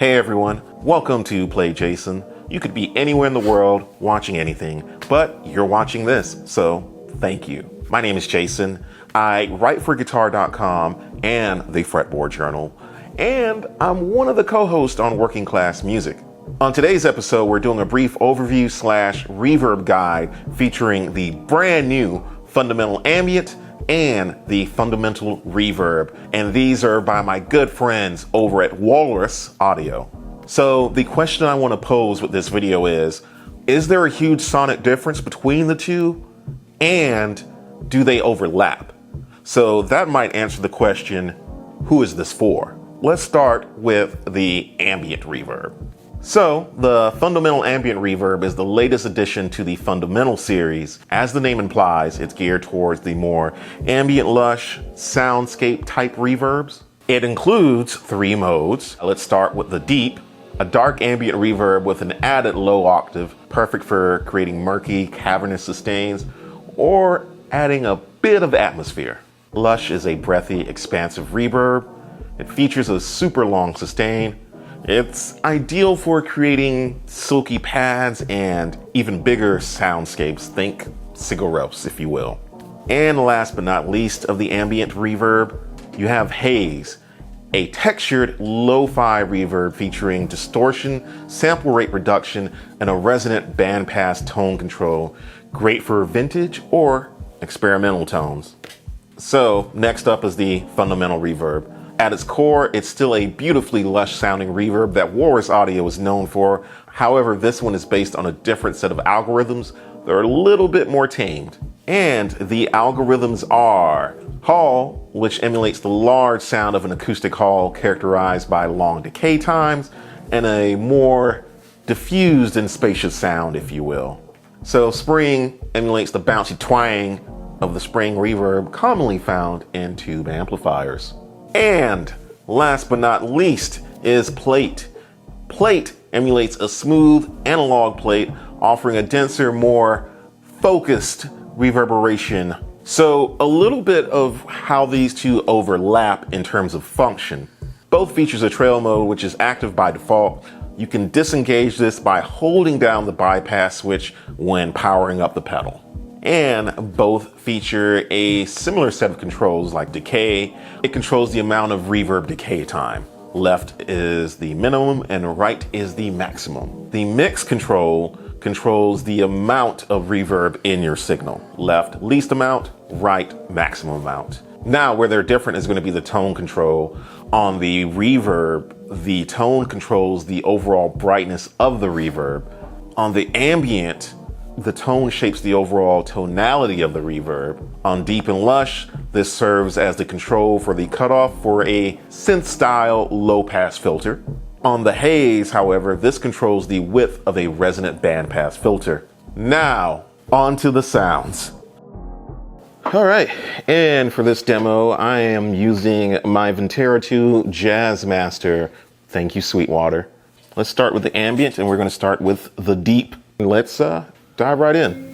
Hey everyone, welcome to PlayJason. You could be anywhere in the world watching anything, but you're watching this, so thank you. My name is Jason. I write for Guitar.com and the Fretboard Journal, and I'm one of the co-hosts on Working Class Music. On today's episode, we're doing a brief overview / reverb guide featuring the brand new Fundamental Ambient and the Fundamental Reverb. And these are by my good friends over at Walrus Audio. So the question I want to pose with this video is there a huge sonic difference between the two? And do they overlap? So that might answer the question, who is this for? Let's start with the ambient reverb. So, the Fundamental Ambient Reverb is the latest addition to the Fundamental series. As the name implies, it's geared towards the more ambient, lush, soundscape type reverbs. It includes 3 modes. Let's start with the deep, a dark ambient reverb with an added low octave, perfect for creating murky, cavernous sustains, or adding a bit of atmosphere. Lush is a breathy, expansive reverb. It features a super long sustain. It's ideal for creating silky pads and even bigger soundscapes. Think cigarettes, if you will. And last but not least of the ambient reverb, you have Haze, a textured lo-fi reverb featuring distortion, sample rate reduction, and a resonant bandpass tone control. Great for vintage or experimental tones. So next up is the Fundamental Reverb. At its core, it's still a beautifully lush sounding reverb that Walrus Audio is known for. However, this one is based on a different set of algorithms that are a little bit more tamed. And the algorithms are Hall, which emulates the large sound of an acoustic hall characterized by long decay times and a more diffused and spacious sound, if you will. So Spring emulates the bouncy twang of the spring reverb commonly found in tube amplifiers. And last but not least is Plate. Plate emulates a smooth analog plate, offering a denser, more focused reverberation. So a little bit of how these two overlap in terms of function. Both features a trail mode, which is active by default. You can disengage this by holding down the bypass switch when powering up the pedal. And both feature a similar set of controls like decay. It controls the amount of reverb decay time. Left is the minimum and right is the maximum. The mix control controls the amount of reverb in your signal. Left, least amount, right, maximum amount. Now, where they're different is going to be the tone control. On the reverb, the tone controls the overall brightness of the reverb. On the ambient, the tone shapes the overall tonality of the reverb. On deep and lush, this serves as the control for the cutoff for a synth-style low-pass filter. On the haze, however, this controls the width of a resonant bandpass filter. Now, on to the sounds. All right, and for this demo, I am using my Ventera 2 Jazzmaster. Thank you, Sweetwater. Let's start with the ambient, and we're going to start with the deep. Let's dive right in.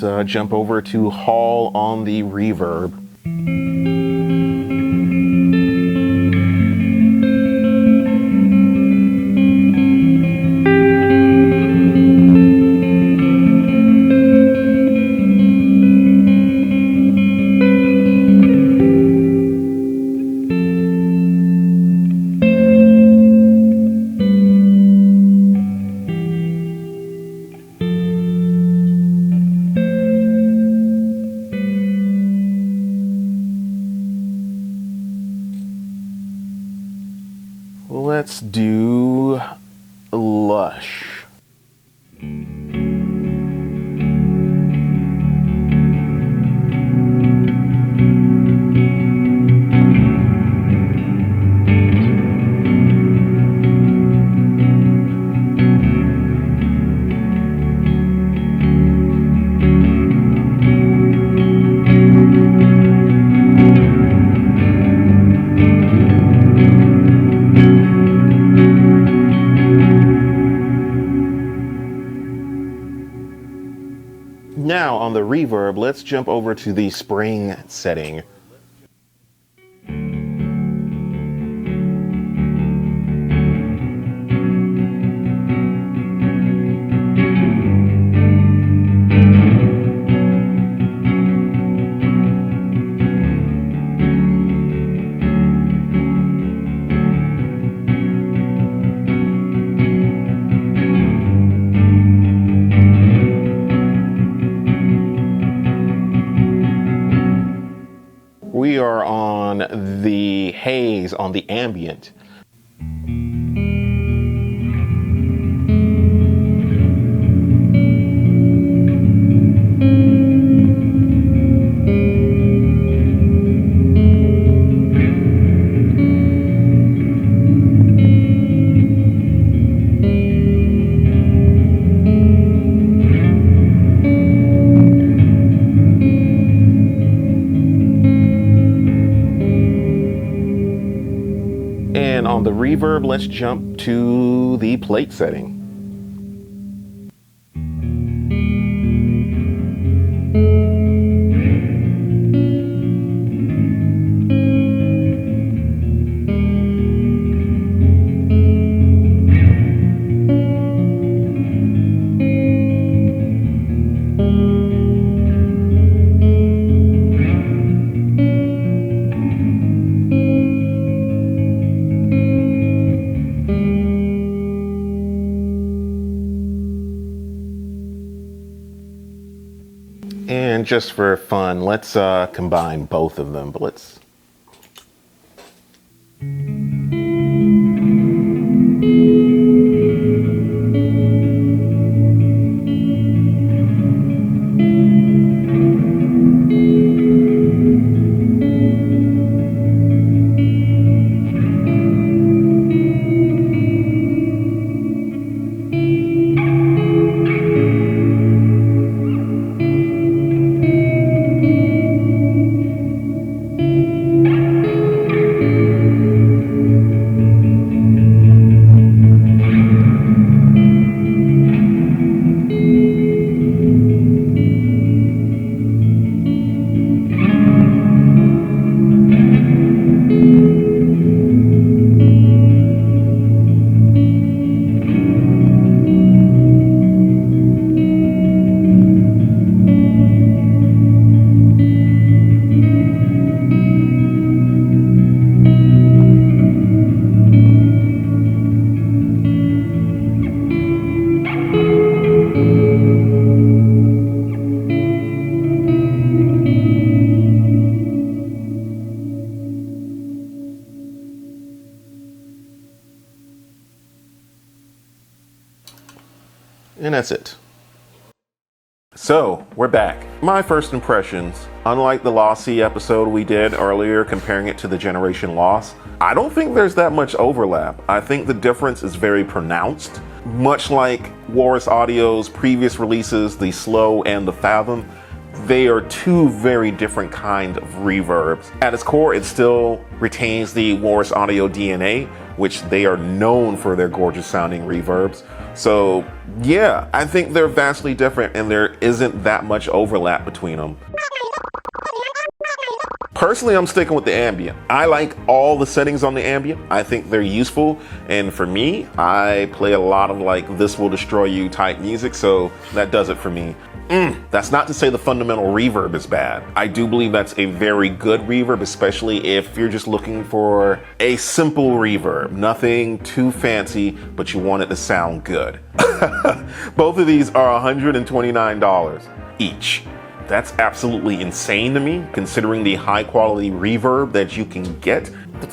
Let's jump over to Hall on the reverb. Let's do Lush. Now on the reverb, let's jump over to the spring setting. We are on the haze on the ambient. And on the reverb, let's jump to the plate setting. And just for fun, let's combine both of them, but let's... And that's it. So, we're back. My first impressions, unlike the Lossy episode we did earlier comparing it to the Generation Loss, I don't think there's that much overlap. I think the difference is very pronounced. Much like Walrus Audio's previous releases, the Slow and the Fathom, they are two very different kind of reverbs. At its core, it still retains the Walrus Audio DNA, which they are known for their gorgeous sounding reverbs. So yeah, I think they're vastly different and there isn't that much overlap between them. Personally, I'm sticking with the ambient. I like all the settings on the ambient. I think they're useful. And for me, I play a lot of like This Will Destroy You type music, so that does it for me. That's not to say the Fundamental Reverb is bad. I do believe that's a very good reverb, especially if you're just looking for a simple reverb. Nothing too fancy, but you want it to sound good. Both of these are $129 each. That's absolutely insane to me, considering the high quality reverb that you can get.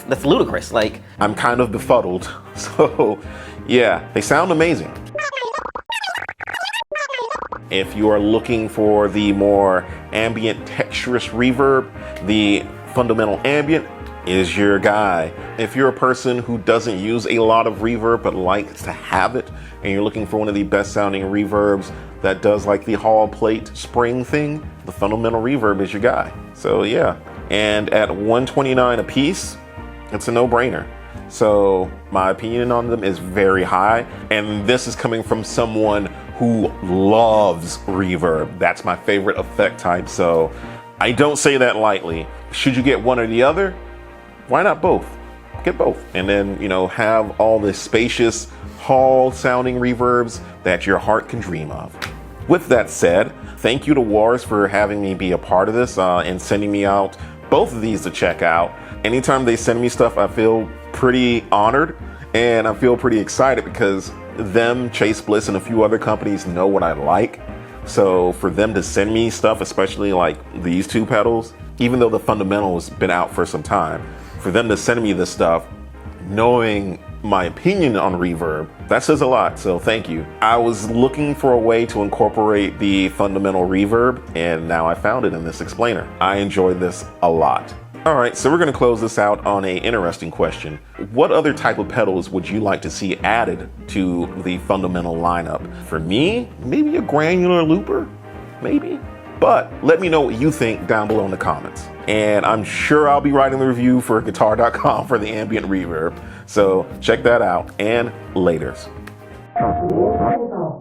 That's ludicrous. Like, I'm kind of befuddled. So yeah, they sound amazing. If you are looking for the more ambient texturous reverb, the Fundamental Ambient is your guy. If you're a person who doesn't use a lot of reverb but likes to have it, and you're looking for one of the best sounding reverbs that does like the Hall plate spring thing, the Fundamental Reverb is your guy. So yeah, and at $129 a piece, it's a no-brainer. So my opinion on them is very high, and this is coming from someone who loves reverb. That's my favorite effect type, so I don't say that lightly. Should you get one or the other? Why not both? Get both. And then, have all the spacious hall sounding reverbs that your heart can dream of. With that said, thank you to Walrus for having me be a part of this and sending me out both of these to check out. Anytime they send me stuff, I feel pretty honored and I feel pretty excited because them, Chase Bliss, and a few other companies know what I like. So for them to send me stuff, especially like these two pedals, even though the Fundamental has been out for some time, for them to send me this stuff, knowing my opinion on reverb, that says a lot, so thank you. I was looking for a way to incorporate the Fundamental Reverb, and now I found it in this explainer. I enjoyed this a lot. All right, so we're gonna close this out on an interesting question. What other type of pedals would you like to see added to the Fundamental lineup? For me, maybe a granular looper, maybe? But let me know what you think down below in the comments. And I'm sure I'll be writing the review for guitar.com for the ambient reverb. So check that out, and laters.